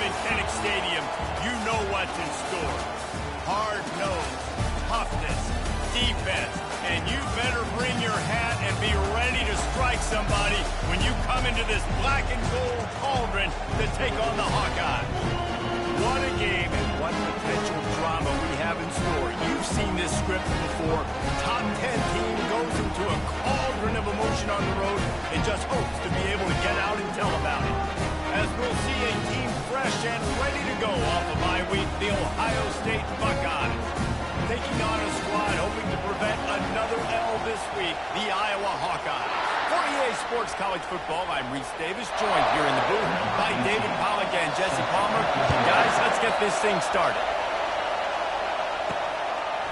in Kinnick Stadium, you know what's in store. Hard-nosed, toughness, defense, and you better bring your hat and be ready to strike somebody when you come into this black and gold cauldron to take on the Hawkeyes. What a game and what potential drama we have in store. You've seen this script before. Top 10 team goes into a cauldron of emotion on the road and just hopes to be able to get out and tell about it. As we'll see a team fresh and ready to go off of bye week, the Ohio State Buckeyes. Taking on a squad hoping to prevent another L this week, the Iowa Hawkeyes. For EA Sports College Football, I'm Reese Davis, joined here in the booth by David Pollack and Jesse Palmer. Guys, let's get this thing started.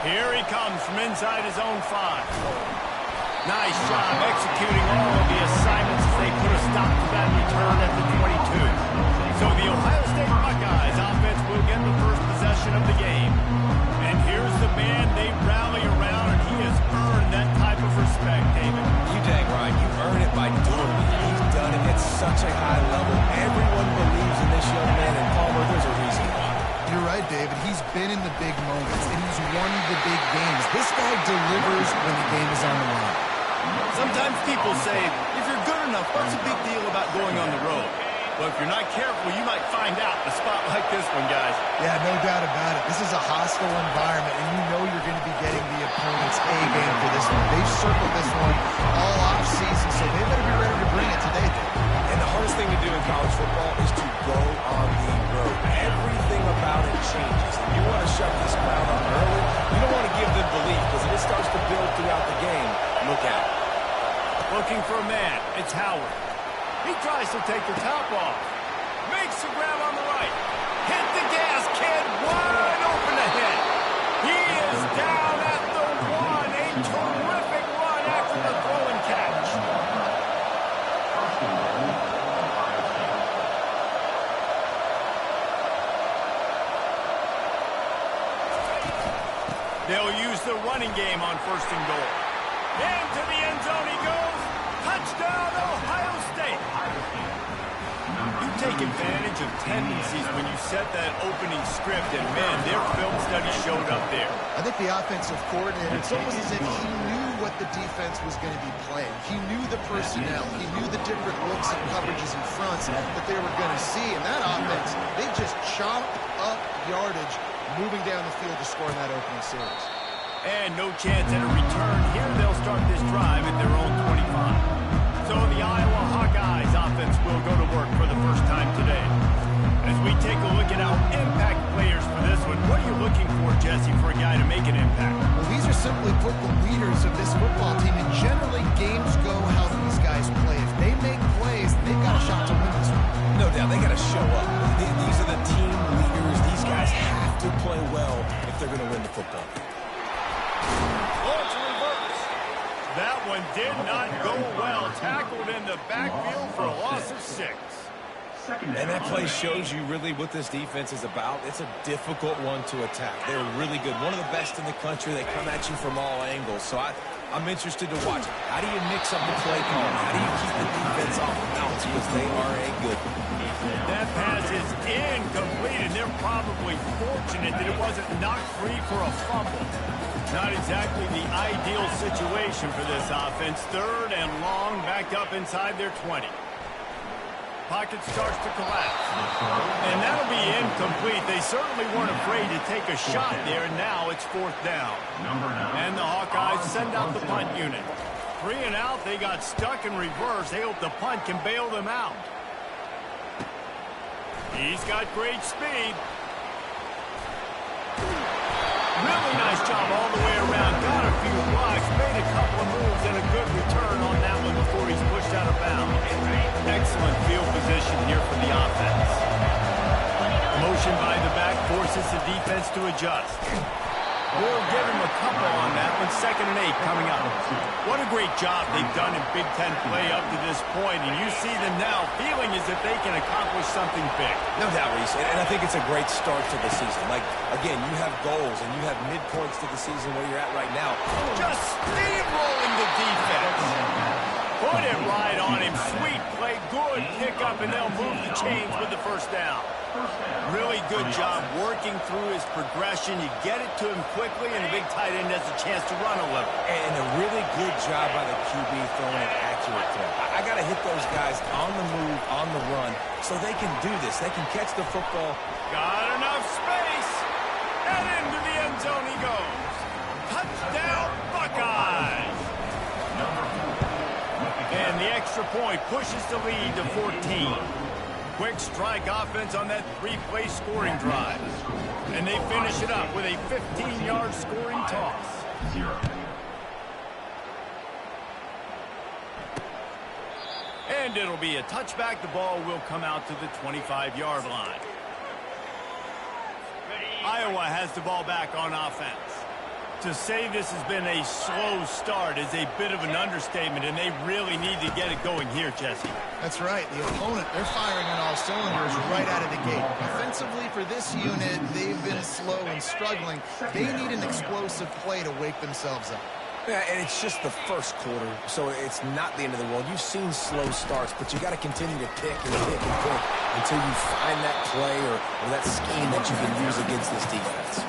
Here he comes from inside his own 5. Nice job executing all of the assignments as they put a stop to that return at the 22. So the Ohio State Buckeyes offense will get the first possession of the game. And here's the man they rally around, and he has earned that type of respect, David. You dang right. You earn it by doing it. He's done it at such a high level. Everyone believes in this young man, and Palmer, there's a reason why. You're right, David. He's been in the big moments, and he's won the big games. This guy delivers when the game is on the line. Sometimes people say, if you're good enough, what's the big deal about going on the road? Well, if you're not careful, you might find out a spot like this one, guys. Yeah, no doubt about it. This is a hostile environment, and you know you're going to be getting the opponent's A game for this one. They've circled this one all off-season, so they better be ready to bring it today, Dave. And the hardest thing to do in college football is to go on the road. Everything about it changes. And you want to shut this crowd up early. You don't want to give them belief, because if it starts to build throughout the game, look out. Looking for a man. It's Howard. He tries to take the top off. Makes the grab on the right. Hit the gas, kid. Wide open ahead. He is down at the 1. A terrific run after the throw and catch. They'll use the running game on 1st and goal. Into the end zone he goes. Touchdown, Ohio State. You take advantage of tendencies when you set that opening script, and, man, their film study showed up there. I think the offensive coordinator, it's almost as if he knew what the defense was going to be playing. He knew the personnel. He knew the different looks and coverages and fronts that they were going to see. And that offense, they just chopped up yardage moving down the field to score in that opening series. And no chance at a return. Here they'll start this drive at their own 25. So the Iowa Hawkeyes offense will go to work for the first time today. As we take a look at our impact players for this one, what are you looking for, Jesse, for a guy to make an impact? Well, these are simply put the leaders of this football team, and generally games go how these guys play. If they make plays, they've got a shot to win this one. No doubt, they got to show up. These are the team leaders. These guys have to play well if they're going to win the football game. That one did not go well. Tackled in the backfield for a loss of 6. And that play shows you really what this defense is about. It's a difficult one to attack. They're really good. One of the best in the country. They come at you from all angles. So I'm interested to watch. How do you mix up the play call? How do you keep the defense off the balance? Because they are a good one. That pass is incomplete, and they're probably fortunate that it wasn't knocked free for a fumble. Not exactly the ideal situation for this offense. 3rd and long, back up inside their 20. Pocket starts to collapse. And that'll be incomplete. They certainly weren't afraid to take a shot there, and now it's 4th down. And the Hawkeyes send out the punt unit. 3 and out, they got stuck in reverse. They hope the punt can bail them out. He's got great speed. Really nice job all the way around. Got a few blocks, made a couple of moves, and a good return on that one before he's pushed out of bounds. Excellent field position here for the offense. Motion by the back forces the defense to adjust. We'll give him a couple on that one. 2nd and 8 coming up. What a great job they've done in Big Ten play up to this point, and you see them now feeling as if they can accomplish something big. No doubt, Reese, and I think it's a great start to the season. Like, again, you have goals and you have midpoints to the season where you're at right now. Just steamrolling the defense. Put it right on him. Sweet play, good pickup, and they'll move the chains with the first down. Really good job working through his progression. You get it to him quickly, and the big tight end has a chance to run a little. And a really good job by the QB throwing an accurate throw. I got to hit those guys on the move, on the run, so they can do this. They can catch the football. Got enough space, and into the end zone he goes. Touchdown, Buckeyes! And the extra point pushes the lead to 14. Quick strike offense on that three-play scoring drive. And they finish it up with a 15-yard scoring toss. And it'll be a touchback. The ball will come out to the 25-yard line. Iowa has the ball back on offense. To say this has been a slow start is a bit of an understatement, and they really need to get it going here, Jesse. That's right. The opponent, they're firing on all cylinders right out of the gate. Offensively, for this unit, they've been slow and struggling. They need an explosive play to wake themselves up. Yeah, and it's just the first quarter, so it's not the end of the world. You've seen slow starts, but you got to continue to pick and pick and pick until you find that play or that scheme that you can use against this defense.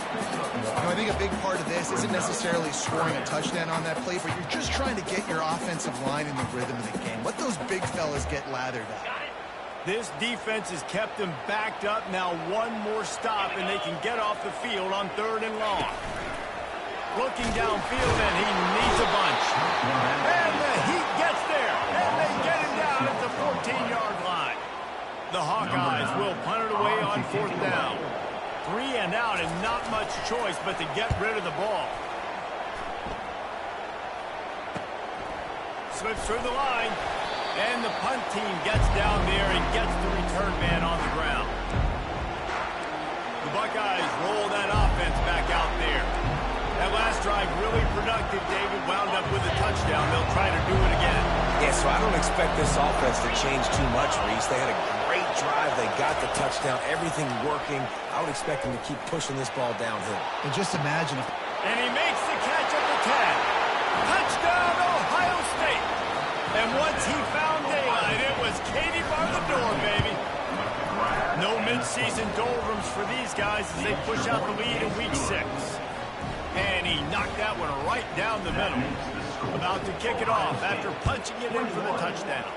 I think a big part of this isn't necessarily scoring a touchdown on that play, but you're just trying to get your offensive line in the rhythm of the game. Let those big fellas get lathered up. This defense has kept them backed up. Now one more stop, and they can get off the field on 3rd and long. Looking downfield, and he needs a bunch. And the Heat gets there, and they get him down at the 14-yard line. The Hawkeyes will punt it away on 4th down. 3 and out, and not much choice but to get rid of the ball. Slips through the line, and the punt team gets down there and gets the return man on the ground. The Buckeyes roll that offense back out there. That last drive really productive, David, wound up with a touchdown. They'll try to do it again. Yeah, so I don't expect this offense to change too much, Reese. They had a great drive. They got the touchdown, everything working. I would expect them to keep pushing this ball downhill. And just imagine if... And he makes the catch at the 10. Touchdown, Ohio State. And once he found daylight, it was Katie bar the door, baby. No midseason doldrums for these guys as they push out the lead in Week 6. And he knocked that one right down the middle. About to kick it off after punching it in for the touchdown.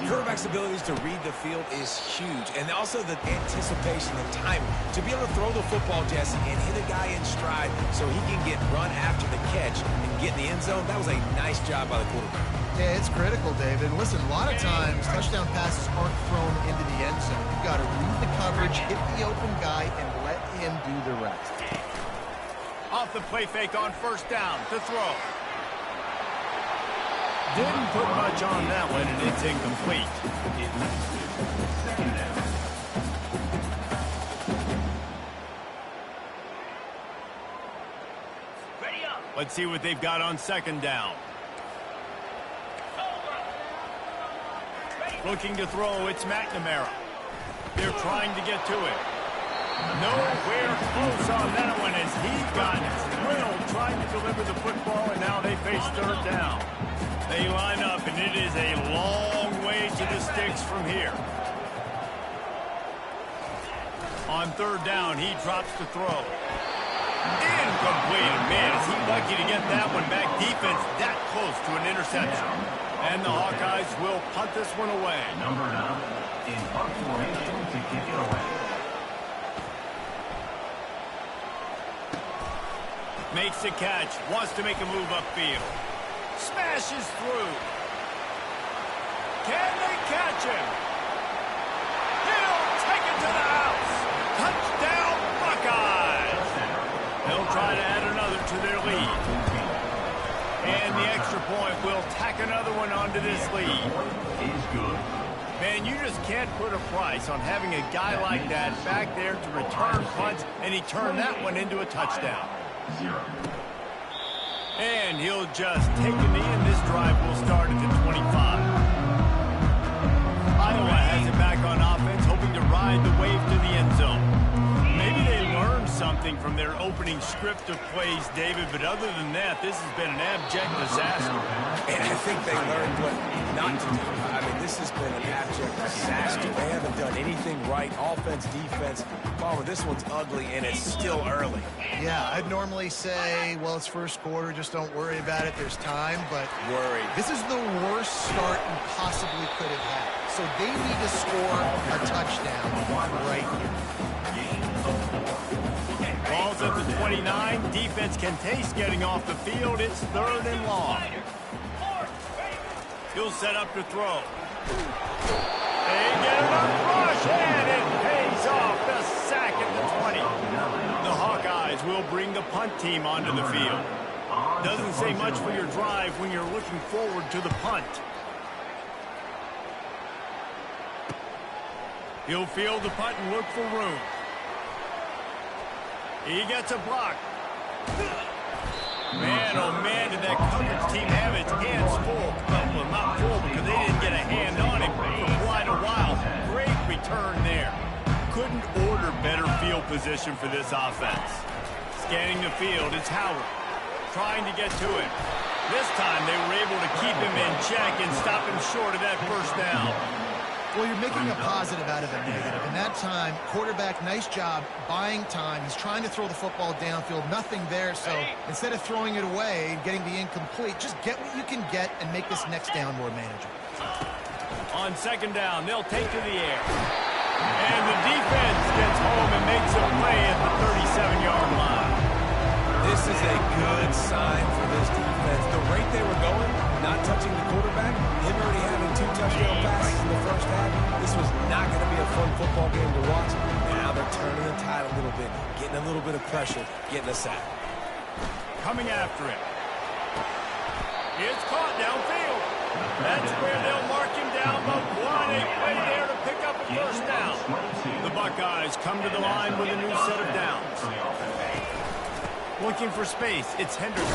Quarterback's abilities to read the field is huge. And also the anticipation, the timing. To be able to throw the football, Jesse, and hit a guy in stride so he can get run after the catch and get in the end zone, that was a nice job by the quarterback. Yeah, it's critical, David. Listen, a lot of times touchdown passes aren't thrown into the end zone. You've got to read the coverage, hit the open guy, and let him do the rest. Off the play fake on 1st down to throw. Didn't put much on that one, and it's incomplete. Let's see what they've got on 2nd down. Looking to throw, it's McNamara. They're trying to get to it. Nowhere close on that one as he got thrilled trying to deliver the football, and now they face 3rd down. They line up, and it is a long way to the sticks from here. On 3rd down, he drops the throw. Incomplete. Man, is he lucky to get that one back. Defense that close to an interception. And the Hawkeyes will punt this one away. Number 9 in punt formation to kick it away. Makes the catch, wants to make a move upfield. Smashes through. Can they catch him? He'll take it to the house. Touchdown, Buckeyes. They'll try to add another to their lead. And the extra point will tack another one onto this lead. Is good. Man, you just can't put a price on having a guy like that back there to return punts, and he turned that one into a touchdown. 0. And he'll just take a knee, and this drive will start at the 25. Iowa has it back on offense, hoping to ride the wave to the end zone. Maybe they learned something learning from their opening script of plays, David, but other than that, this has been an abject disaster. And I think they learned what not to do. I mean, this has been an abject disaster. They haven't done anything right, offense, defense. Palmer, this one's ugly, and it's still early. Yeah, I'd normally say, well, it's first quarter, just don't worry about it, there's time, but Worried. this is the worst start you possibly could have had. So they need to score a touchdown right here. Ball's at the 29. Defense can taste getting off the field. It's 3rd and long. He'll set up to throw. They get him on rush, and it pays off. The sack at the 20. The Hawkeyes will bring the punt team onto the field. Doesn't say much for your drive when you're looking forward to the punt. He'll field the punt and look for room. He gets a block. Man, oh man, did that coverage team have its hands full. Well, not full because they didn't get a hand on him for quite a while. Great return there. Couldn't order better field position for this offense. Scanning the field, it's Howard. Trying to get to him. This time they were able to keep him in check and stop him short of that first down. Well, you're making a positive out of a negative. In that time, quarterback, nice job buying time. He's trying to throw the football downfield. Nothing there, so instead of throwing it away and getting the incomplete, just get what you can get and make this next down more manageable. On 2nd down, they'll take to the air. And the defense gets home and makes a play at the 37-yard line. This is a good sign for this defense. The rate they were going, not touching the quarterback, him already having 2 touchdown passes in the first half, this was not going to be a fun football game to watch. Now they're turning the tide a little bit, getting a little bit of pressure, getting a sack. Coming after it. It's caught downfield. That's where they'll mark him down, but what a play there to pick up a first down. The Buckeyes come to the line with a new set of downs. Looking for space, it's Henderson.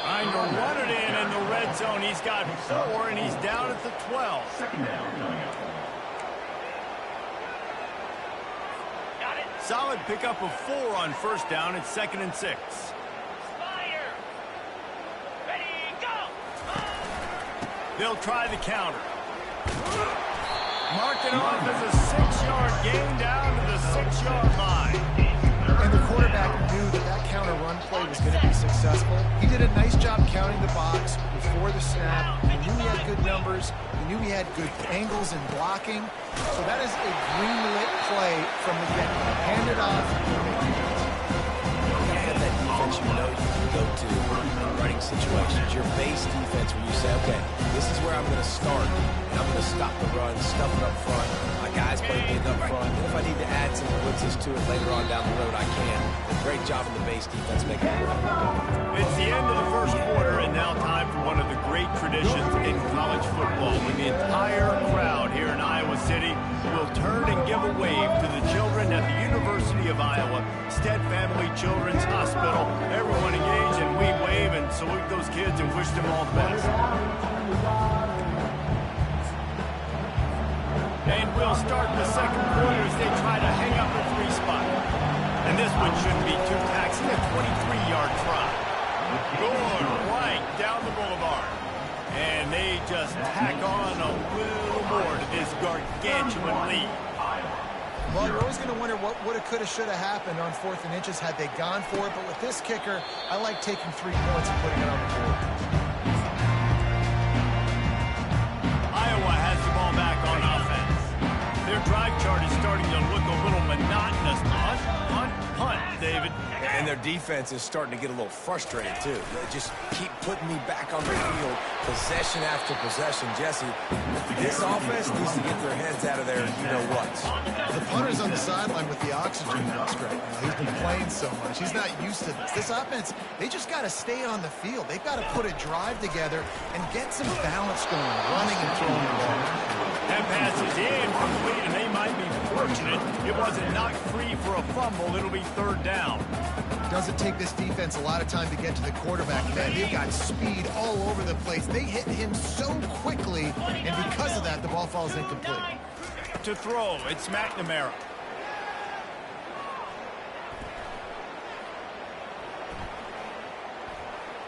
Trying to run it in the red zone. He's got 4, and he's down at the 12. Solid pickup of 4 on first down. It's 2nd and 6. They'll try the counter. Mark it off as a 6-yard gain down to the 6-yard line. And the quarterback knew that that counter run play was going to be successful. He did a nice job counting the box before the snap. He knew he had good numbers. He knew he had good angles and blocking. So that is a green-lit play from the get-go. Hand it off. You have that defense you know you can go to in running situations. Your base defense where you say, okay, this is where I'm going to start, and I'm going to stop the run, stuff it up front. My guys play big up front. And if I need to add some blitzes to it later on down the road, I can. Great job in the base defense making it work. It's the end of the first quarter, and now time for one of the great traditions in college football, when the entire crowd here in Iowa City will turn and give a wave to the children at the University of Iowa, Stead Family Children's Hospital. Everyone engage, and we wave and salute those kids and wish them all the best. And we'll start the second quarter as they try to hang up a 3 spot. And this one shouldn't be too taxing, a 23-yard try. Going right down the boulevard. And they just tack on a little more to this gargantuan lead. Well, you're always going to wonder what woulda, coulda, shoulda happened on 4th and inches had they gone for it. But with this kicker, I like taking 3 points and putting it on the board. Iowa has the ball back on offense. Their drive chart is starting to look a little monotonous. Punt, David. And their defense is starting to get a little frustrated, too. They just keep putting me back on the field, possession after possession. Jesse, this offense needs to get their heads out of there, you-know-what. The punter's on the sideline with the oxygen mask right now. He's been playing so much. He's not used to this. This offense, they just got to stay on the field. They've got to put a drive together and get some balance going, running and throwing the ball. That pass is incomplete, and they might be fortunate it wasn't knocked free for a fumble. It'll be 3rd down. Doesn't take this defense a lot of time to get to the quarterback, man. They've got speed all over the place. They hit him so quickly, and because of that, the ball falls incomplete. To throw, it's McNamara.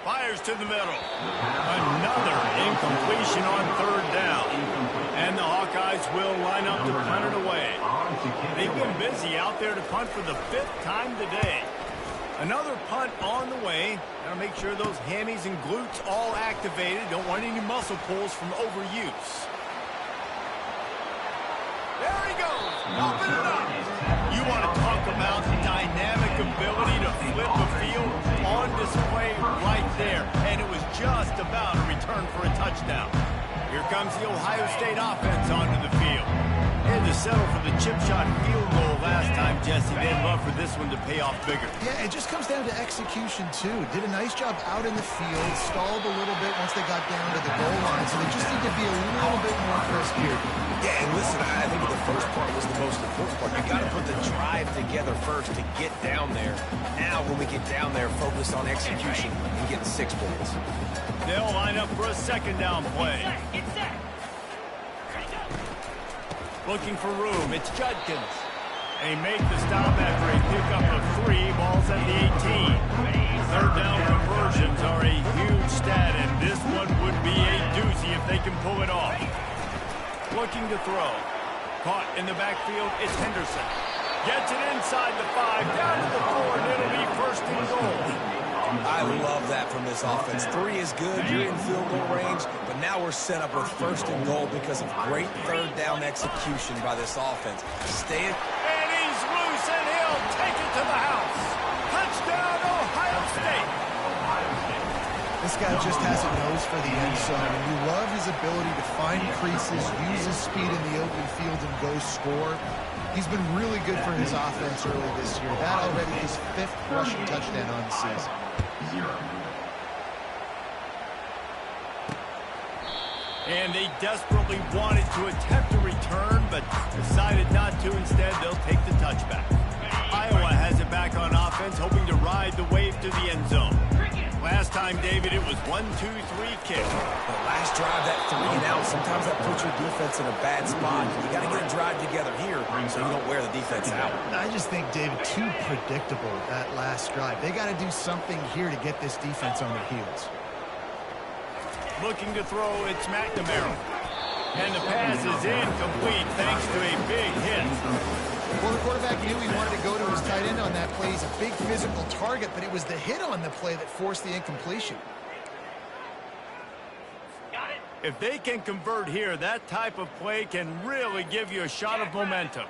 Fires to the middle. Another incompletion on third down. And the Hawkeyes will line up to punt it away. They've been busy out there to punt for the 5th time today. Another punt on the way. Got to make sure those hammies and glutes all activated. Don't want any muscle pulls from overuse. There he goes. Open it up. You want to talk about dynamic ability to flip a field on display right there. And it was just about a return for a touchdown. Here comes the Ohio State offense onto the field. Had to settle for the chip shot field goal last time, Jesse. They'd love for this one to pay off bigger. Yeah, it just comes down to execution, too. Did a nice job out in the field, stalled a little bit once they got down to the goal line, so they just need to be a little bit more crisp here. Yeah, and listen, I think the first part was the most important part. You got to put the drive together first to get down there. Now, when we get down there, focus on execution and getting 6 points. They'll line up for a second down play. Looking for room. It's Judkins. They make the stop after a pickup of 3 balls at the 18. Third down conversions are a huge stat, and this one would be a doozy if they can pull it off. Looking to throw. Caught in the backfield, it's Henderson. Gets it inside the 5, down to the 4, and it'll be first and goal. I love that from this offense. 3 is good. You're in field goal range, but now we're set up with first and goal because of great third down execution by this offense. Stay it. And he's loose, and he'll take it to the house. Touchdown, Ohio State. This guy just has a nose for the end zone, and you love his ability to find creases, use his speed in the open field, and go score. He's been really good for his offense early this year. That already his 5th rushing touchdown on the season. And they desperately wanted to attempt a return, but decided not to. Instead, they'll take the touchback. Iowa has it back on offense, hoping to ride the wave to the end zone. Last time, David, it was 1-2-3 kick. The last drive, that 3 and out, sometimes that puts your defense in a bad spot. You got to get a drive together here so you don't wear the defense out. I just think, David, too predictable, that last drive. They got to do something here to get this defense on their heels. Looking to throw, it's McNamara. And the pass is incomplete thanks to a big hit. Well, the quarterback knew he wanted to go to his tight end on that play. He's a big physical target, but it was the hit on the play that forced the incompletion. If they can convert here, that type of play can really give you a shot of momentum.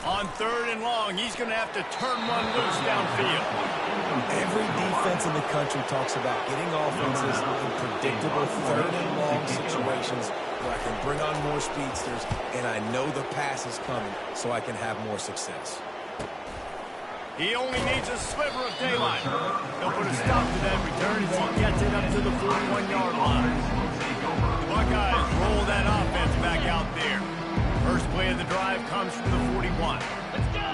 On third and long, he's going to have to turn one loose downfield. Every defense in the country talks about getting offenses in predictable third and long situations where I can bring on more speedsters and I know the pass is coming so I can have more success. He only needs a sliver of daylight. He'll put a stop to that return as he gets it up to the 41-yard line. The Buckeyes roll that offense back out there. First play of the drive comes from the 41.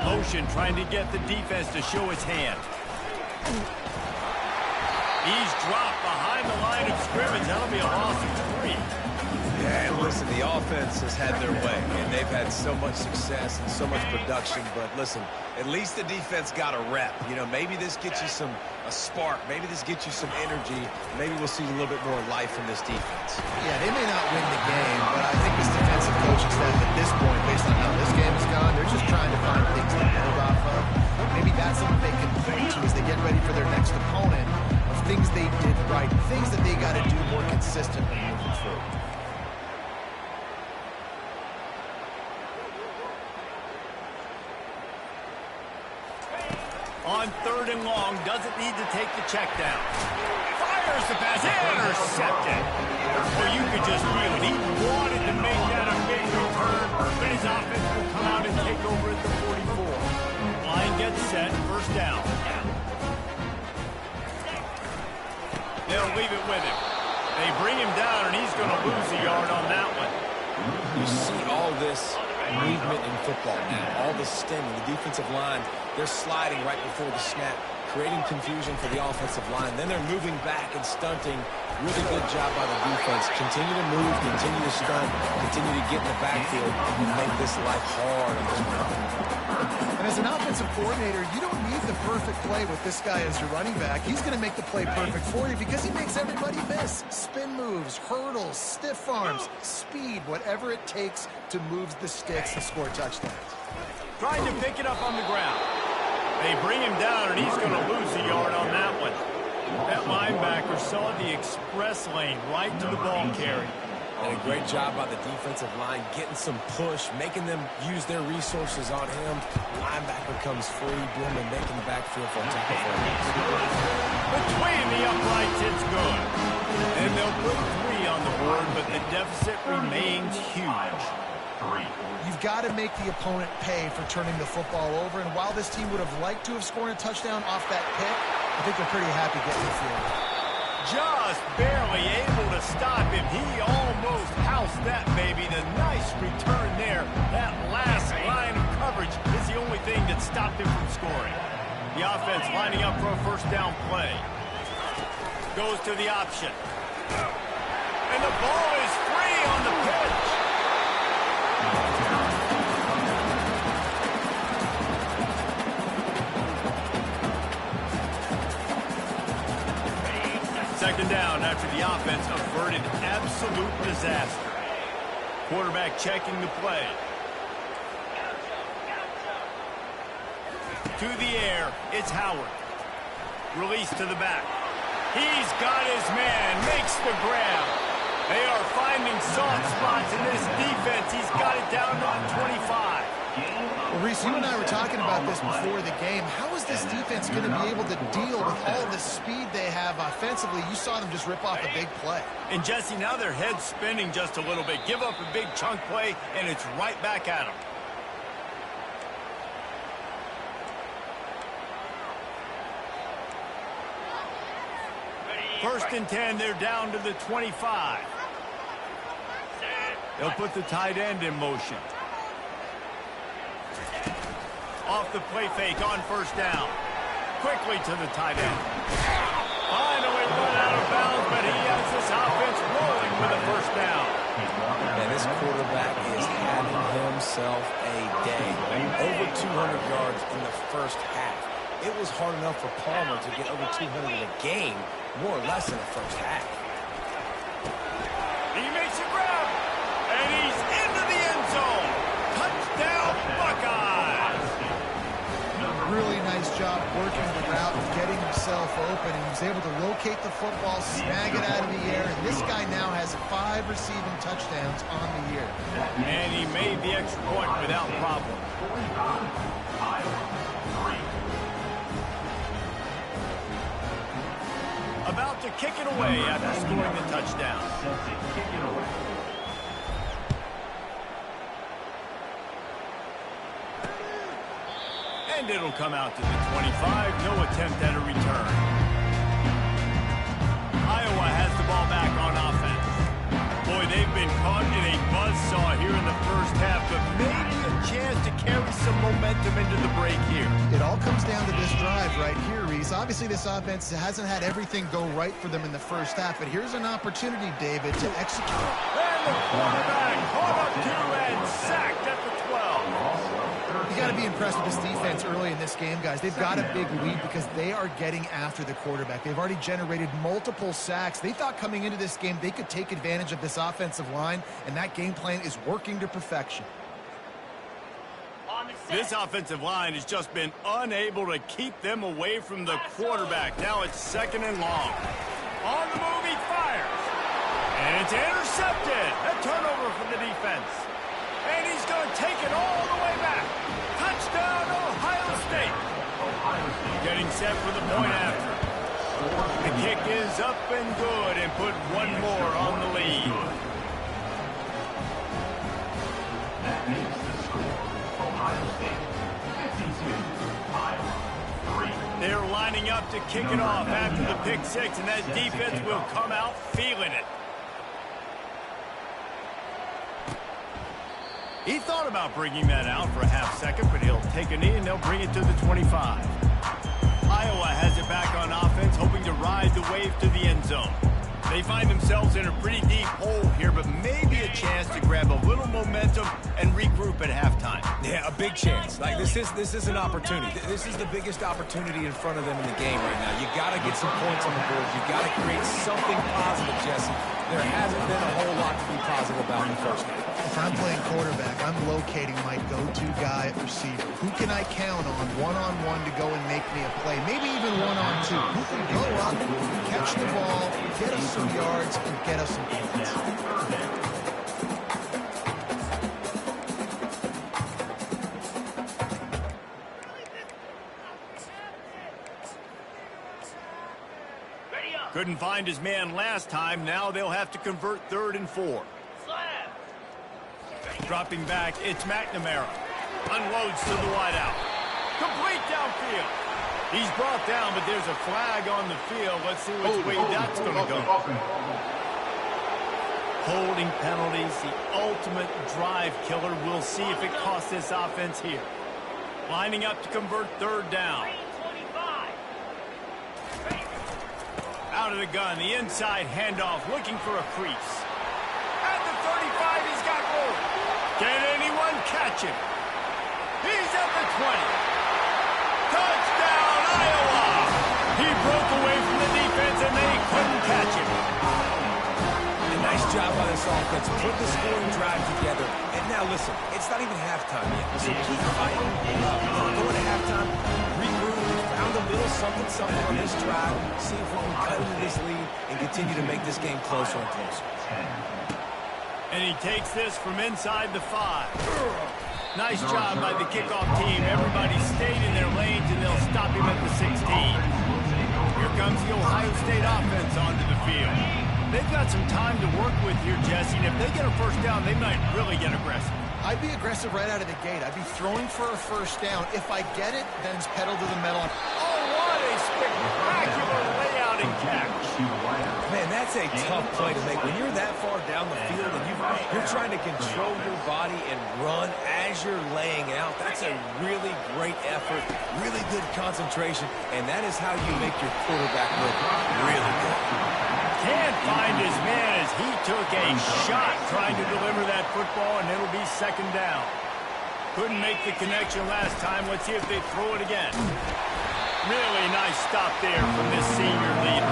Motion trying to get the defense to show his hand. He's dropped behind the line of scrimmage. That'll be a loss of 3. Yeah, and listen, the offense has had their way, and they've had so much success and so much production. But listen, at least the defense got a rep. You know, maybe this gets you a spark. Maybe this gets you some energy. Maybe we'll see a little bit more life from this defense. Yeah, they may not win the game, but I think this defensive coaching staff at this point, based on how this game has gone, they're just trying to find things to build off of. Maybe that's something they can point to as they get ready for their next opponent, of things they did right, things that they got to do more consistently moving forward. On third and long, doesn't need to take the check down. Fires the pass, intercepted. Well, you could just feel it. He wanted to make that a big return, but his offense will come out and take over at the 44. Line gets set, first down. They'll leave it with him. They bring him down, and he's going to lose a yard on that one. You see all this movement in football now, all the stemming, the defensive line, they're sliding right before the snap, creating confusion for the offensive line. Then they're moving back and stunting. Really good job by the defense. Continue to move, continue to stunt, continue to get in the backfield and make this life hard on this one. And as an offensive coordinator, you don't need the perfect play with this guy as your running back. He's going to make the play perfect for you because he makes everybody miss. Spin moves, hurdles, stiff arms, speed, whatever it takes to move the sticks and score touchdowns. Trying to pick it up on the ground. They bring him down, and he's going to lose a yard on that one. That linebacker saw the express lane right to the ball carrier. And a great job by the defensive line getting some push, making them use their resources on him. Linebacker comes free, boom, and making the backfield for a tackle for him. Between the uprights, it's good. And they'll put 3 on the board, but the deficit remains huge. You've got to make the opponent pay for turning the football over, and while this team would have liked to have scored a touchdown off that pick, I think they're pretty happy getting the field. Just barely able to stop him. He almost housed that baby. The nice return there. That last line of coverage is the only thing that stopped him from scoring. The offense lining up for a first down play. Goes to the option. And the ball is free on the pitch. Second down after the offense averted absolute disaster. Quarterback checking the play. To the air, it's Howard. Release to the back. He's got his man, makes the grab. They are finding soft spots in this defense. He's got it down on 25. Well, Reese, you and I were talking about this before the game. How is this defense going to be able to deal with all the speed they have offensively? You saw them just rip off a big play. And, Jesse, now their head's spinning just a little bit. Give up a big chunk play, and it's right back at them. First and 10, they're down to the 25. They'll put the tight end in motion. Off the play fake on first down. Quickly to the tight end. Finally run out of bounds, but he has this offense rolling with a first down. And this quarterback is having himself a day. Over 200 yards in the first half. It was hard enough for Palmer to get over 200 in a game, more or less in the first half. He makes a grab, and he's into the end zone. Touchdown, Buckeyes! Really nice job working the route and getting himself open. He was able to locate the football, snag it out of the air, and this guy now has 5 receiving touchdowns on the year. And he made the extra point without problem. About to kick it away after scoring the touchdown. And it'll come out to the 25. No attempt at a return. Iowa has the ball back on offense. Boy, they've been caught in a buzzsaw here in the first half, but maybe a chance to carry some momentum into the break here. It all comes down to this drive right here, Reese. Obviously, this offense hasn't had everything go right for them in the first half, but here's an opportunity, David, to execute. And the quarterback caught up to and sacked at the 12. You got to be impressed with this defense early in this game, guys. They've got a big lead because they are getting after the quarterback. They've already generated multiple sacks. They thought coming into this game they could take advantage of this offensive line, and that game plan is working to perfection. This offensive line has just been unable to keep them away from the quarterback. Now it's second and long. On the move, he fires. And it's intercepted. A turnover from the defense. And he's going to take it all the way back. Touchdown, Ohio State. Getting set for the point after. The kick is up and good and put one more on the lead. That makes the score Ohio State 52, Iowa 3. They're lining up to kick it off after the pick six, and that defense will come out feeling it. He thought about bringing that out for a half second, but he'll take a knee and they'll bring it to the 25. Iowa has it back on offense, hoping to ride the wave to the end zone. They find themselves in a pretty deep hole here, but maybe a chance to grab a little momentum and regroup at halftime. Yeah, a big chance. Like, this is an opportunity. This is the biggest opportunity in front of them in the game right now. You got to get some points on the board. You got to create something positive, Jesse. There hasn't been a whole lot to be positive about in the first game. If I'm playing quarterback, I'm locating my go-to guy at receiver. Who can I count on one-on-one to go and make me a play? Maybe even one-on-two. Who can go up, catch the ball, get us some yards, and get us some points? Couldn't find his man last time. Now they'll have to convert 3rd and 4. Dropping back, it's McNamara. Unloads to the wideout. Complete downfield. He's brought down, but there's a flag on the field. Let's see which way that's going to go. Holding penalties, the ultimate drive killer. We'll see if it costs this offense here. Lining up to convert 3rd down. Out of the gun, the inside handoff, looking for a crease. At the 35, he's got room. Can anyone catch him? He's at the 20. Touchdown, Iowa! He broke away from the defense, and they couldn't catch him. A nice job by this offense. Put the scoring drive together. And now, listen, it's not even halftime yet. So keep fighting. Go into halftime. Regroup. Found a little something on this drive. See if we can cut into this lead and continue to make this game closer and closer. And he takes this from inside the 5. Nice job by the kickoff team. Everybody stayed in their lanes, and they'll stop him at the 16. Here comes the Ohio State offense onto the field. They've got some time to work with here, Jesse, and if they get a first down, they might really get aggressive. I'd be aggressive right out of the gate. I'd be throwing for a first down. If I get it, then it's pedal to the metal. Oh, what a spectacular layout and catch. Man, that's a tough play to make. When you're that far down the field and you're trying to control your body and run as you're laying out, that's a really great effort, really good concentration, and that is how you make your quarterback look really good. Can't find his man as he took a shot trying to deliver that football, and it'll be 2nd down. Couldn't make the connection last time. Let's see if they throw it again. Really nice stop there from this senior leader.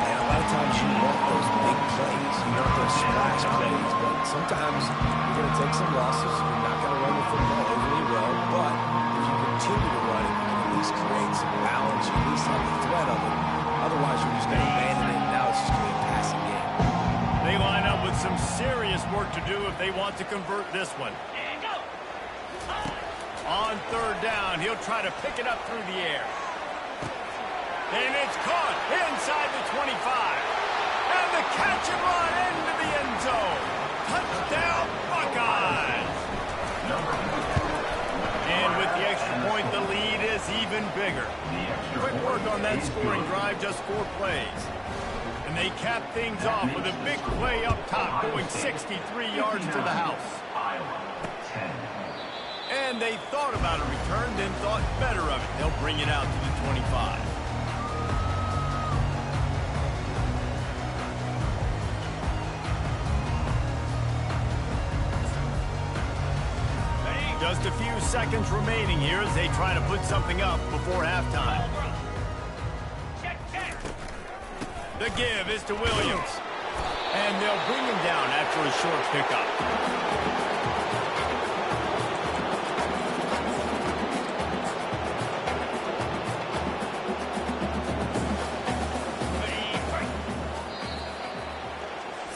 And a lot of times you want those big plays, you want those splash plays, but sometimes you're going to take some losses. You're not going to run the football overly well, but if you continue to run it, you can at least create some balance. You at least have the threat of it. Otherwise, you're just going to abandon it. Now it's just going to be a passing game. They line up with some serious work to do if they want to convert this one. On 3rd down, he'll try to pick it up through the air. And it's caught inside the 25. And the catch and run into the end zone. Touchdown, Buckeyes. And with the extra point, the lead is even bigger. Quick work on that scoring drive, just 4 plays. And they cap things off with a big play up top, going 63 yards to the house. And they thought about a return, then thought better of it. They'll bring it out to the 25. Just a few seconds remaining here as they try to put something up before halftime. The give is to Williams. And they'll bring him down after a short pickup.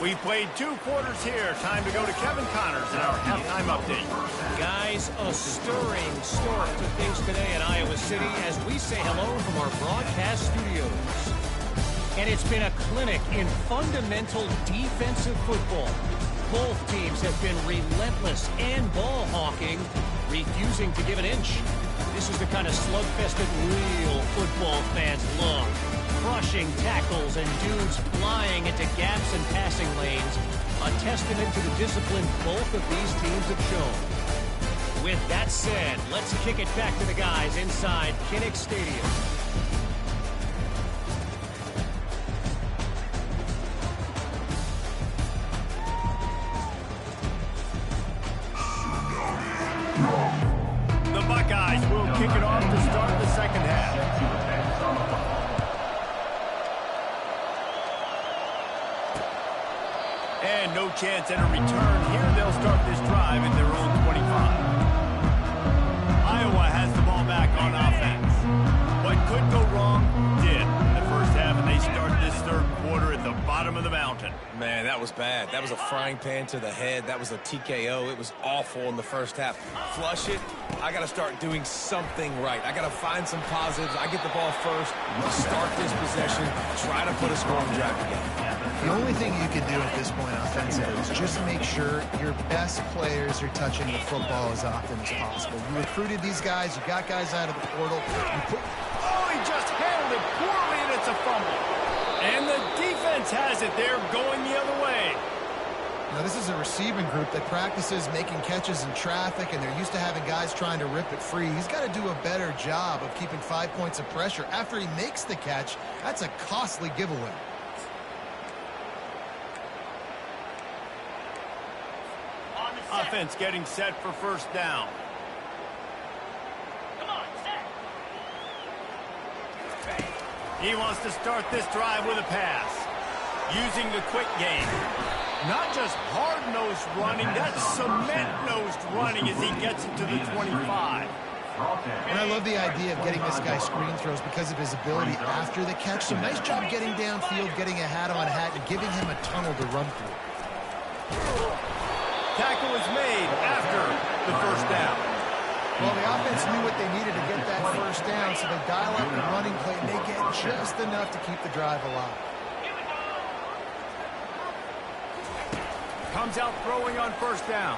We've played 2 quarters here. Time to go to Kevin Connors in our halftime update. Guys, a stirring start to things today in Iowa City as we say hello from our broadcast studios. And it's been a clinic in fundamental defensive football. Both teams have been relentless and ball hawking, refusing to give an inch. This is the kind of slugfest that real football fans love. Crushing tackles and dudes flying into gaps and passing lanes. A testament to the discipline both of these teams have shown. With that said, let's kick it back to the guys inside Kinnick Stadium. Buckeyes will kick it off to start the second half. And no chance at a return here. They'll start this drive at their own 25. Iowa has the ball back on offense. What could go wrong did in the first half, and they start this third quarter at the bottom of the mountain. Man, that was bad. That was a frying pan to the head. That was a TKO. It was awful in the first half. Flush it. I got to start doing something right. I got to find some positives. I get the ball first. Start this possession. Try to put a scoring drive together. The only thing you can do at this point offensively is just make sure your best players are touching the football as often as possible. You recruited these guys. You got guys out of the portal. Oh, he just handled it poorly, and it's a fumble. And the defense has it. They're going the other way. Now, this is a receiving group that practices making catches in traffic, and they're used to having guys trying to rip it free. He's got to do a better job of keeping 5 points of pressure after he makes the catch. That's a costly giveaway. Offense getting set for first down. He wants to start this drive with a pass. Using the quick game. Not just hard-nosed running, that's cement-nosed running as he gets it to the 25. And I love the idea of getting this guy screen throws because of his ability after the catch. So nice job getting downfield, getting a hat-on-hat, and giving him a tunnel to run through. Tackle was made after the first down. Well, the offense knew what they needed to get that first down, so they dial up the running play, and they get just enough to keep the drive alive. Comes out throwing on first down.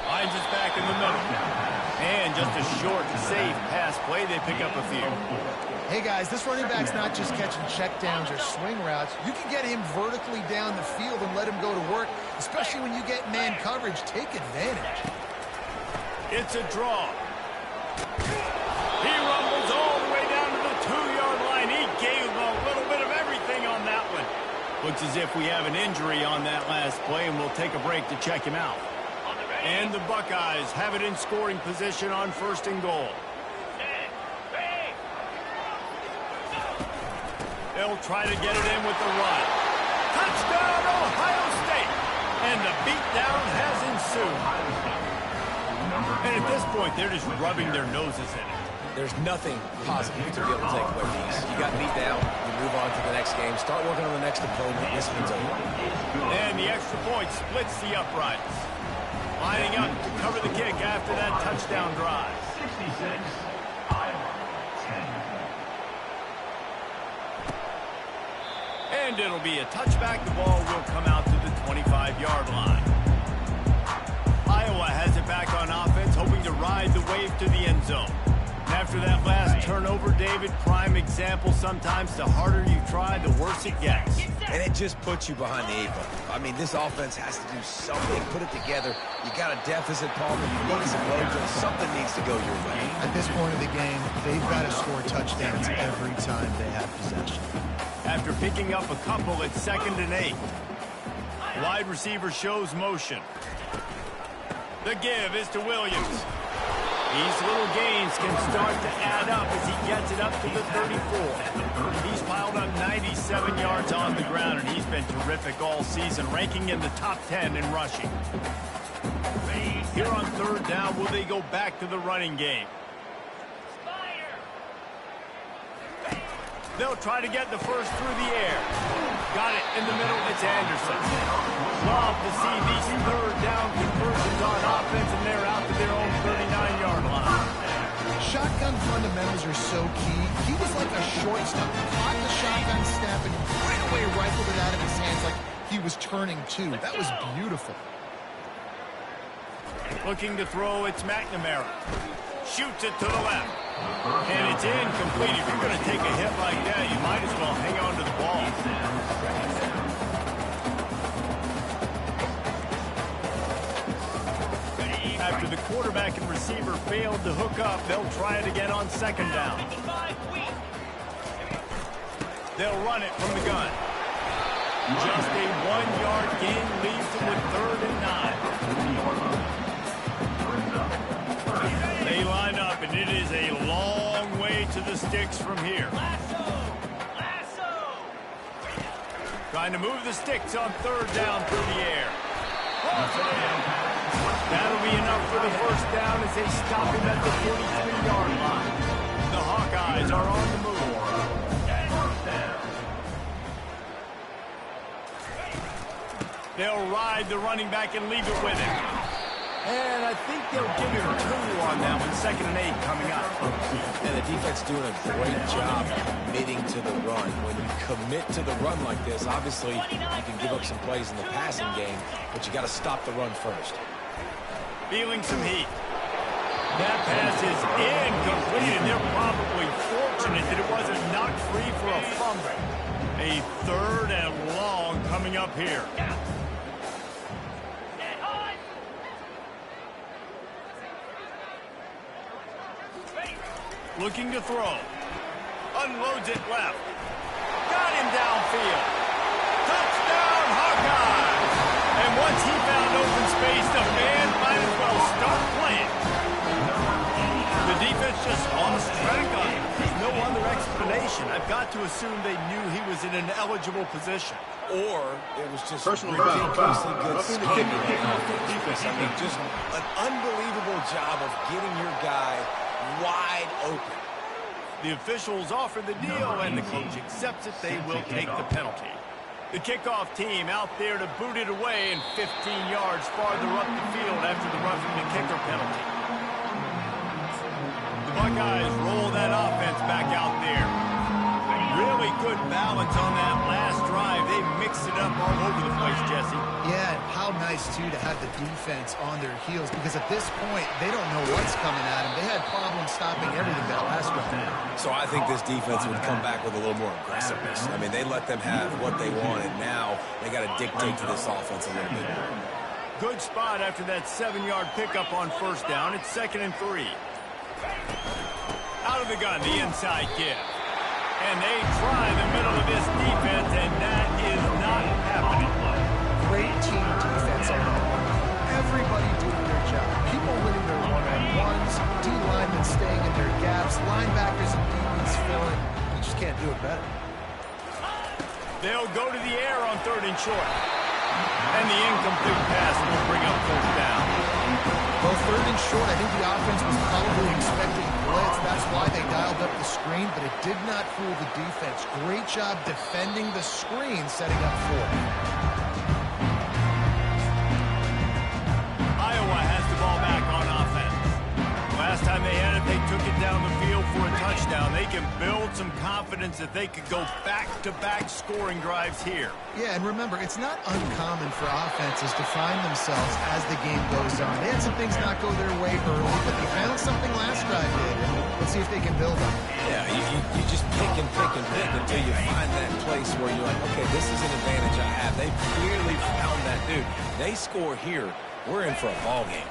Finds us back in the middle. And just a short, safe pass play. They pick up a few. Hey, guys, this running back's not just catching checkdowns or swing routes. You can get him vertically down the field and let him go to work, especially when you get man coverage. Take advantage. It's a draw. He rumbles all the way down to the 2-yard line. He gave a little bit of everything on that one. Looks as if we have an injury on that last play, and we'll take a break to check him out. And the Buckeyes have it in scoring position on first and goal. They'll try to get it in with the run. Touchdown, Ohio State! And the beatdown has ensued. And at this point, they're just rubbing their noses in it. There's nothing positive to be able to take away from this. You got beat down, you move on to the next game, start working on the next opponent. This one's over. And the extra point splits the uprights. Lining up to cover the kick after that touchdown drive. 66, Iowa, 10. And it'll be a touchback. The ball will come out to the 25-yard line. Iowa has it back on offense, hoping to ride the wave to the end zone. After that last turnover, David, prime example, sometimes the harder you try, the worse it gets. And it just puts you behind the 8 ball. I mean, this offense has to do something, put it together. You got a deficit, Palmer. You need some mojo. Something needs to go your way. At this point of the game, they've got to score touchdowns every time they have possession. After picking up a couple at 2nd and 8. Wide receiver shows motion. The give is to Williams. These little gains can start to add up as he gets it up to the 34. He's piled up 97 yards on the ground, and he's been terrific all season, ranking in the top 10 in rushing. Here on third down, will they go back to the running game? They'll try to get the first through the air. Got it in the middle. It's Anderson. Love to see these third down conversions on offense, and they're out to their own 39-yard line. Shotgun fundamentals are so key. He was like a shortstop. Caught the shotgun snap and right away rifled it out of his hands like he was turning two. That was beautiful. Looking to throw, it's McNamara. Shoots it to the left. And it's incomplete. If you're going to take a hit like that, you might as well hang on to the ball. After the quarterback and receiver failed to hook up, they'll try it again on second down. They'll run it from the gun. Just a 1-yard gain leaves them with 3rd and 9. They line up And it is a long way to the sticks from here. Trying to move the sticks on third down through the air. That'll be enough for the first down as they stop him at the 43-yard line. The Hawkeyes are on the move. They'll ride the running back and leave it with him. And I think they'll give him 2 on that one. 2nd and 8 coming up. And the defense doing a great job committing to the run. When you commit to the run like this, obviously you can give up some plays in the passing game, but you got to stop the run first. Feeling some heat. That pass is incomplete, and they're probably fortunate that it wasn't knocked free for a fumble. A 3rd and long coming up here. Looking to throw. Unloads it left. Got him downfield. Touchdown, Hawkeyes! And once he found open space, the man might as well start playing. The defense just lost track of him. There's no other explanation. I've got to assume they knew he was in an eligible position. Or it was just Personal ridiculously foul. good Roughing the scheming kicker. on offense. I mean, just an unbelievable job of getting your guy wide open. The officials offer the deal, and the coach accepts it. They will take the penalty. The kickoff team out there to boot it away and 15 yards farther up the field after the roughing the kicker penalty. The Buckeyes roll that offense back out there. Really good balance on that last drive. They mixed it up all over the place, Jesse. Yeah, and how nice, too, to have the defense on their heels, because at this point, they don't know what's coming at them. They had problems stopping everything that last round. So I think this defense would come back with a little more aggressiveness. I mean, they let them have what they wanted. Now they got to dictate to this offense a little bit more. Good spot after that 7-yard pickup on first down. It's 2nd and 3. Out of the gun, the inside give. And they try the middle of this defense, and that is not happening. Great team defense on that one. Everybody doing their job. People winning their one-on-ones, D-linemen staying in their gaps, linebackers and DBs filling. You just can't do it better. They'll go to the air on 3rd and short. And the incomplete pass will bring up 4th down. Well, 3rd and short, I think the offense was probably expecting blitz. That's why they dialed up the screen, but it did not fool the defense. Great job defending the screen, setting up 4th. Iowa has the ball back on offense. Last time they had it, they took it down the field for a touchdown. They can build some confidence that they could go back-to-back scoring drives here. Yeah, and remember, it's not uncommon for offenses to find themselves as the game goes on. They had some things not go their way early, but they found something last drive, David. Let's see if they can build on it. Yeah, you just pick and pick and pick until you find that place where you're like, okay, this is an advantage I have. They clearly found that, dude. They score here, we're in for a ball game.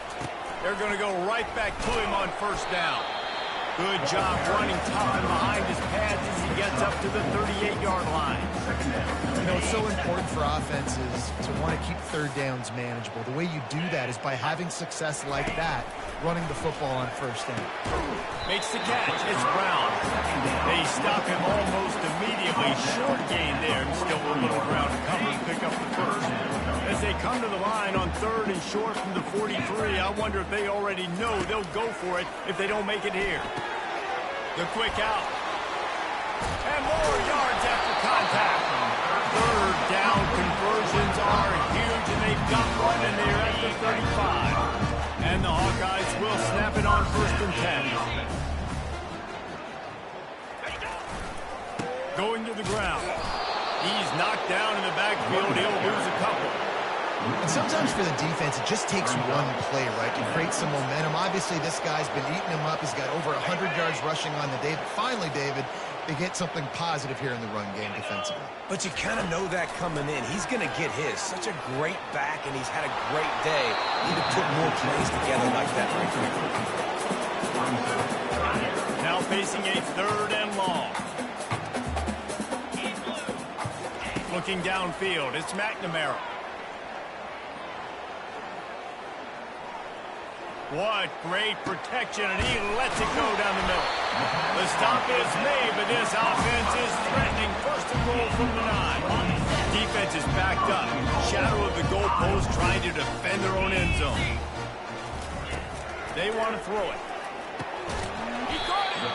They're going to go right back to him on first down. Good job running tough and behind his pads as he gets up to the 38-yard line. You know, it's so important for offenses to want to keep 3rd downs manageable. The way you do that is by having success like that, running the football on first down. Makes the catch. It's Brown. They stop him almost immediately. Short gain there. Still a little ground to cover and pick up the first. As they come to the line on 3rd and short from the 43, I wonder if they already know they'll go for it if they don't make it here. The quick out. And more yards after contact. 3rd down conversions are huge, and they've got one, and they're at the 35. And the Hawkeyes will snap it on 1st and 10. Going to the ground. He's knocked down in the backfield. He'll lose a couple. And sometimes for the defense, it just takes one play, right, to create some momentum. Obviously, this guy's been eating him up. He's got over 100 yards rushing on the day. But finally, David, they get something positive here in the run game defensively. But you kind of know that coming in. He's going to get his. Such a great back, and he's had a great day. Need to put more plays together like that right here. Now facing a 3rd and long. Looking downfield, it's McNamara. What great protection, and he lets it go down the middle. The stop is made, but this offense is threatening. First and goal from the 9. Defense is backed up. Shadow of the goalpost, trying to defend their own end zone. They want to throw it. He caught it.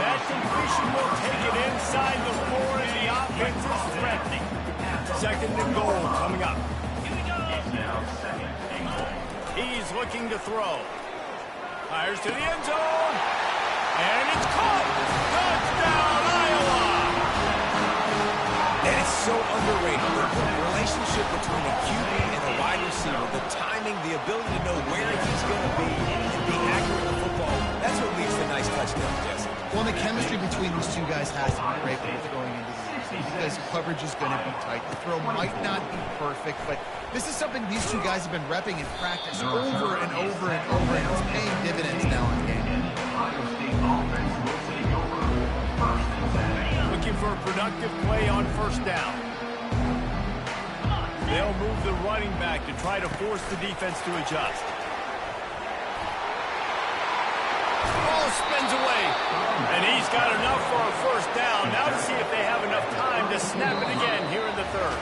That completion will take it inside the 4, and the offense is threatening. Second and goal coming up. He's looking to throw. Fires to the end zone. And it's caught. Touchdown, Iowa. And it's so underrated. The relationship between a QB and a wide receiver, the timing, the ability to know where he's going to be and be accurate with the football, that's what leads to nice touchdowns, Jesse. Well, the chemistry between these two guys has to be great when they're throwing into the season because coverage is going to be tight. The throw might not be perfect, but this is something these two guys have been repping in practice over and over and over, and it's paying dividends now in the game. Looking for a productive play on first down. They'll move the running back to try to force the defense to adjust. Ball spins away, and he's got enough for a first down. Now to see if they have enough time to snap it again here in the third.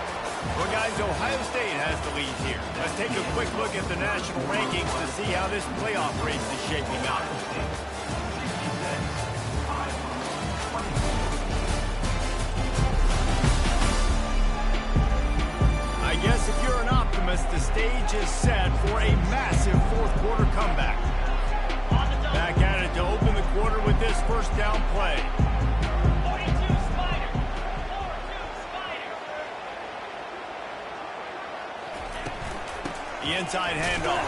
Well, guys, Ohio State has the lead here. Let's take a quick look at the national rankings to see how this playoff race is shaping up. I guess if you're an optimist, the stage is set for a massive fourth-quarter comeback. Back at it to open the quarter with this first down play. The inside handoff.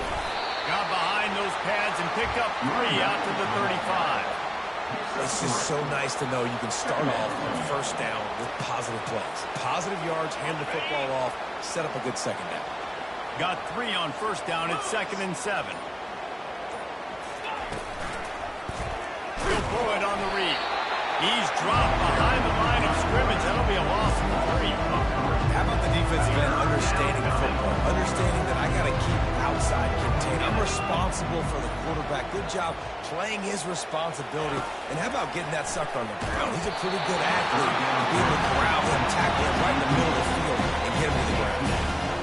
Got behind those pads and picked up 3 out to the 35. It's just so nice to know you can start off on first down with positive plays. Positive yards, hand the football off, set up a good second down. Got 3 on first down at 2nd and 7. He'll throw it on the read. He's dropped behind the line of scrimmage. That'll be a loss of 3. How about the defensive end understanding the football, understanding that I got to keep outside contained. I'm responsible for the quarterback. Good job playing his responsibility. And how about getting that sucker on the ground? He's a pretty good athlete. Be able to corral him, tackle him right in the middle of the field, and get him to the ground.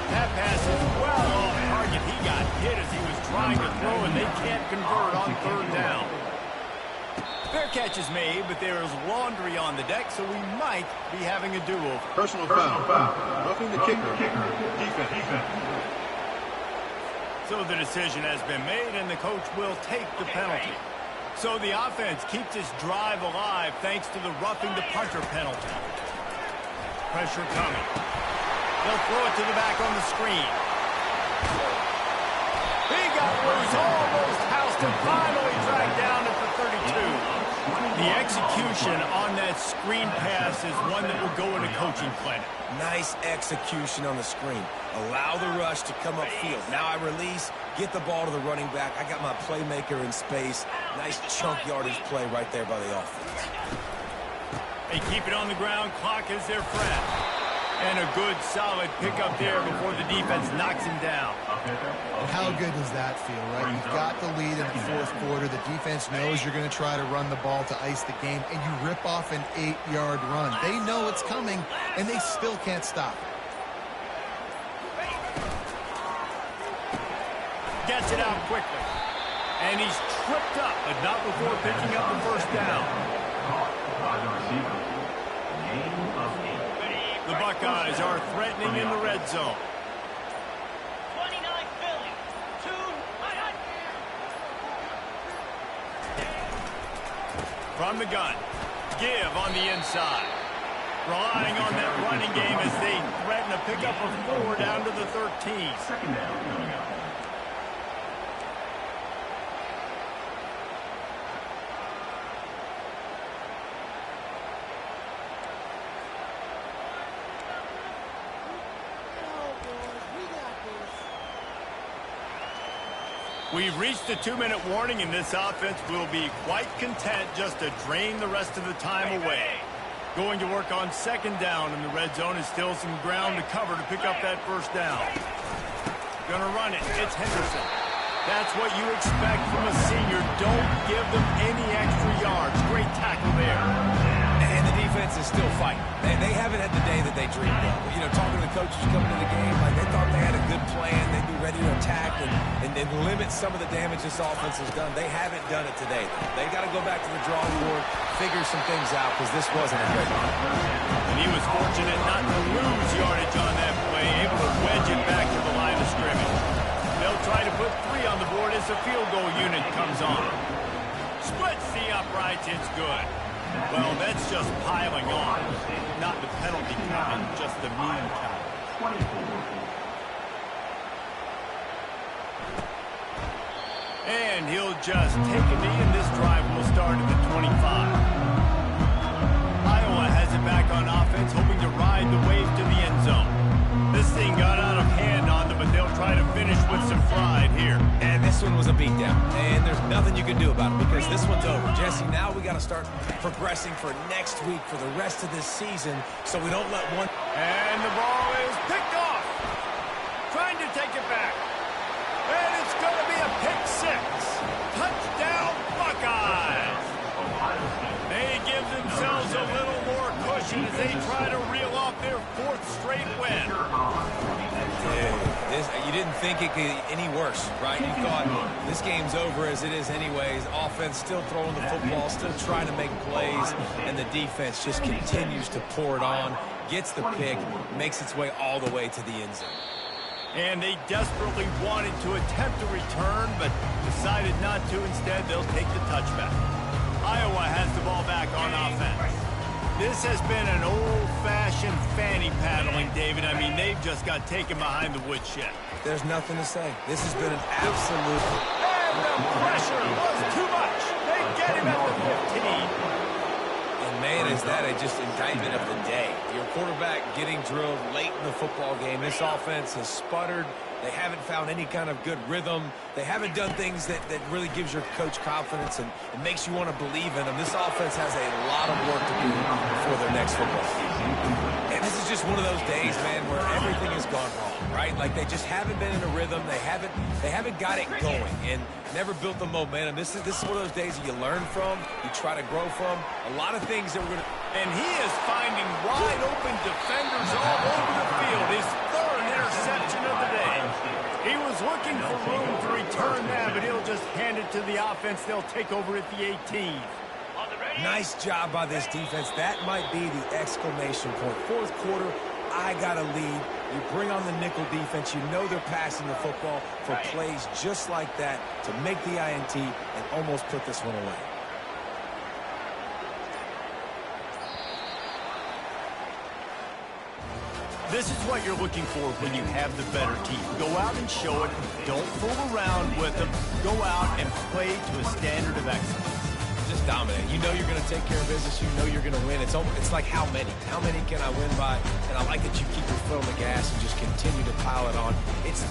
That pass is well off target. He got hit as he was trying to throw, and they can't convert on third down. Fair catch is made, but there is laundry on the deck, so we might be having a duel. Personal foul. Roughing the kicker. Defense. So the decision has been made, and the coach will take the penalty. So the offense keeps its drive alive thanks to the roughing the punter penalty. Pressure coming. They'll throw it to the back on the screen. He got loose, almost housed him, finally dragged down at the 32. The execution on that screen pass is one that will go in a coaching clinic. Nice execution on the screen. Allow the rush to come upfield. Now I release, get the ball to the running back. I got my playmaker in space. Nice chunk yardage play right there by the offense. They keep it on the ground. Clock is their friend. And a good, solid pickup there before the defense knocks him down. How good does that feel, right? You've got the lead in the fourth quarter. The defense knows you're going to try to run the ball to ice the game, and you rip off an 8-yard run. They know it's coming, and they still can't stop it. Gets it out quickly. And he's tripped up, but not before picking up the first down. The Buckeyes are threatening in the red zone. 29 Philly. 2. From the gun. Give on the inside. Relying on that running game as they threaten a pickup of 4 down to the 13. Second down coming up. We've reached the 2-minute warning, and this offense will be quite content just to drain the rest of the time away. Going to work on second down in the red zone is still some ground to cover to pick up that first down. Gonna run it. It's Henderson. That's what you expect from a senior. Don't give them any extra yards. Great tackle there. And the defense is still fighting. They haven't had the day that they dreamed of. You know, talking to the coaches coming to the game, like they thought they had a good plan. They'd be ready to attack and limit some of the damage this offense has done. They haven't done it today. They got to go back to the drawing board, figure some things out, because this wasn't a great one. And he was fortunate not to lose yardage on that play, able to wedge it back to the line of scrimmage. They'll try to put 3 on the board as the field goal unit comes on. Splits the uprights, it's good. Well, that's just piling on. Not the penalty count, just the mean count. And he'll just take a knee, and this drive will start at the 25. Iowa has it back on offense, hoping to ride the wave to the end zone. This thing got out of hand on them, but they'll try to finish with some pride here. And this one was a beatdown, and there's nothing you can do about it because this one's over. Jesse, now we got to start progressing for next week, for the rest of this season, so we don't let one... And the ball is picked off. Trying to take it back. And it's going to be a pick 6. Touchdown, Buckeyes. They give themselves a little more cushion as they try to reel off their 4th straight win. You didn't think it could get any worse, right? You thought this game's over as it is anyways. Offense still throwing the football, still trying to make plays, and the defense just continues to pour it on, gets the pick, makes its way all the way to the end zone. And they desperately wanted to attempt a return, but decided not to. Instead, they'll take the touchback. Iowa has the ball back on offense. This has been an old-fashioned fanny paddling, David. I mean, they've just got taken behind the woodshed. There's nothing to say. This has been an absolute... And the pressure was too much. They get him at the 15. And man, is that just indictment of the day. Your quarterback getting drilled late in the football game. This offense has sputtered. They haven't found any kind of good rhythm. They haven't done things that really gives your coach confidence and makes you want to believe in them. This offense has a lot of work to do before their next football season. And this is just one of those days, man, where everything has gone wrong, right? Like they just haven't been in a rhythm. They haven't got it going and never built the momentum. This is one of those days that you learn from, you try to grow from. A lot of things that we're going to... And he is finding wide open defenders all over the field. His 3rd interception of the day. He was looking for room to return that, but he'll just hand it to the offense. They'll take over at the 18. Nice job by this defense. That might be the exclamation point. 4th quarter, I got a lead. You bring on the nickel defense. You know they're passing the football for plays just like that to make the INT and almost put this one away. This is what you're looking for when you have the better team. Go out and show it. Don't fool around with them. Go out and play to a standard of excellence. Just dominate. You know you're going to take care of business. You know you're going to win. It's like how many? How many can I win by? And I like that you keep your foot on the gas and just continue to pile it on. It's